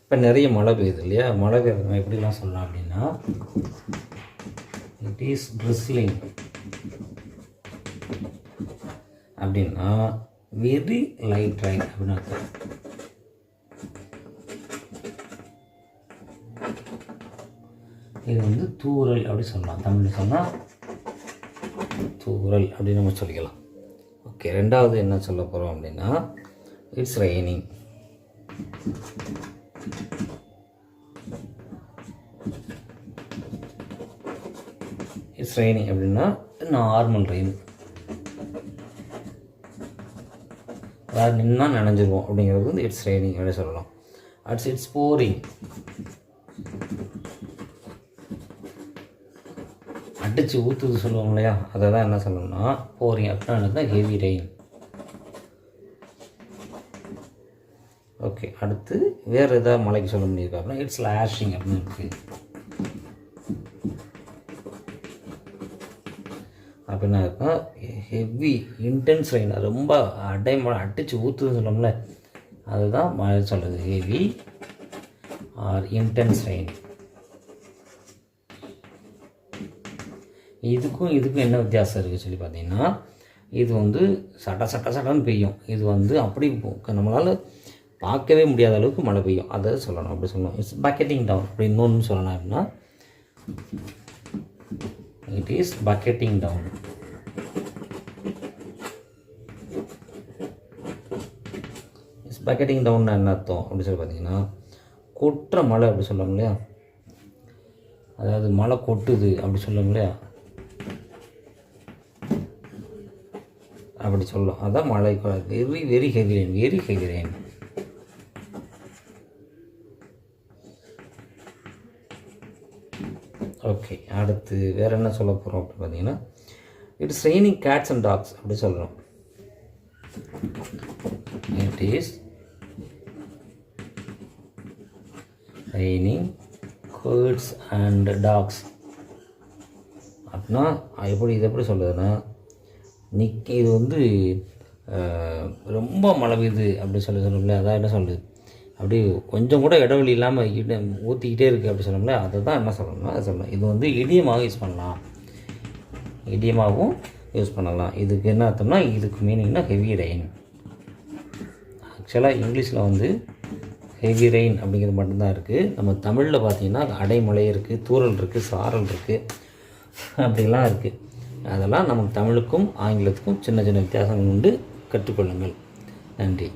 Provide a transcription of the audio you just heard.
இப்போ நிறைய மழை பெய்யுது இல்லையா, மழை பெய்யுறது எப்படிலாம் சொல்லலாம் அப்படின்னா, இட் இஸ் ட்ரிஸ்லிங் அப்படின்னா வெரி லைட் ரைன் அப்படின்னு அர்த்தம். இது வந்து தூறல் அப்படி சொல்லலாம், தமிழில் சொன்னால் தூறல் அப்படின்னு நம்ம சொல்லிக்கலாம். ஓகே, ரெண்டாவது என்ன சொல்ல போகிறோம் அப்படின்னா, இட்ஸ் ரெய்னிங். இட்ஸ் ரெய்னிங் அப்படின்னா நார்மல் ரெயின், அதாவது நின்னா நனைஞ்சிருவோம் அப்படிங்கிறது வந்து இட்ஸ் ரெய்னிங் அப்படின்னு சொல்லலாம். அடுத்து இட்ஸ் போரிங், அடித்து ஊற்றுது சொல்லுவோம் இல்லையா, அதை தான் என்ன சொல்லணும்னா போரிங் அப்படின்னா தான் ஹெவி ரெயின். ஓகே, அடுத்து வேறு எதாவது மழைக்கு சொல்ல முடியிருக்கா அப்படின்னா இட்ஸ் லாஷிங் அப்படின்னு இருக்குது. அப்படின்னா இருக்கும் ஹெவி இன்டென்ஸ் ரெயின், ரொம்ப மழை அடித்து ஊற்றுதுன்னு சொல்லணும்ல, அதுதான் மழை சொல்கிறது, ஹெவி ஆர் இன்டென்ஸ் ரெயின். இதுக்கும் என்ன வித்தியாசம் இருக்குது சொல்லி பார்த்தீங்கன்னா, இது வந்து சட்டன்னு பெய்யும், இது வந்து அப்படி நம்மளால் பார்க்கவே முடியாத அளவுக்கு மழை பெய்யும், அதை சொல்லணும், அப்படி சொல்லணும். இட்ஸ் பக்கெட்டிங் டவுன் அப்படி இன்னொன்று சொல்லணும் அப்படின்னா it is bucketing down. It's bucketing down என்ன அர்த்தம் அப்படி சொல்லி பார்த்தீங்கன்னா, கொட்டுற மழை அப்படி சொல்லுவாங்க இல்லையா, அதாவது மழை கொட்டுது அப்படி சொல்லுவாங்க இல்லையா, அப்படி சொல்லலாம். அதான் மழை வெரி ஹெவி ரெயின். ஓகே, அடுத்து வேறு என்ன சொல்ல போகிறோம் அப்படின்னு பார்த்தீங்கன்னா, it's raining cats and dogs அப்படி சொல்லணும். It is raining cats and dogs அப்படின்னா இது எப்படி சொல்லுதுன்னா, இது வந்து ரொம்ப மழை பெய்யுது அப்படி சொல்லணும்ல, அதான் என்ன சொல்லுது, அப்படி கொஞ்சம் கூட இடைவெளி இல்லாமல் ஊற்றிக்கிட்டே இருக்குது அப்படி சொல்லணும்ல, அதை தான் என்ன சொல்லணும்னா அதை சொல்லலாம். இது வந்து இடியமாகவும் யூஸ் பண்ணலாம், இடியமாகவும் யூஸ் பண்ணலாம். இதுக்கு என்ன அர்த்தம்னா, இதுக்கு மீனிங்னா ஹெவி ரெயின். ஆக்சுவலாக இங்கிலீஷில் வந்து ஹெவி ரெயின் அப்படிங்கிறது மட்டும்தான் இருக்குது. நம்ம தமிழில் பார்த்திங்கன்னா அடைமழை இருக்குது, தூறல் இருக்குது, சாரல் இருக்குது, அப்படிலாம் இருக்குது. அதெல்லாம் நமக்கு தமிழுக்கும் ஆங்கிலத்துக்கும் சின்ன வித்தியாசங்கள் உண்டு, கற்றுக்கொள்ளுங்கள். நன்றி.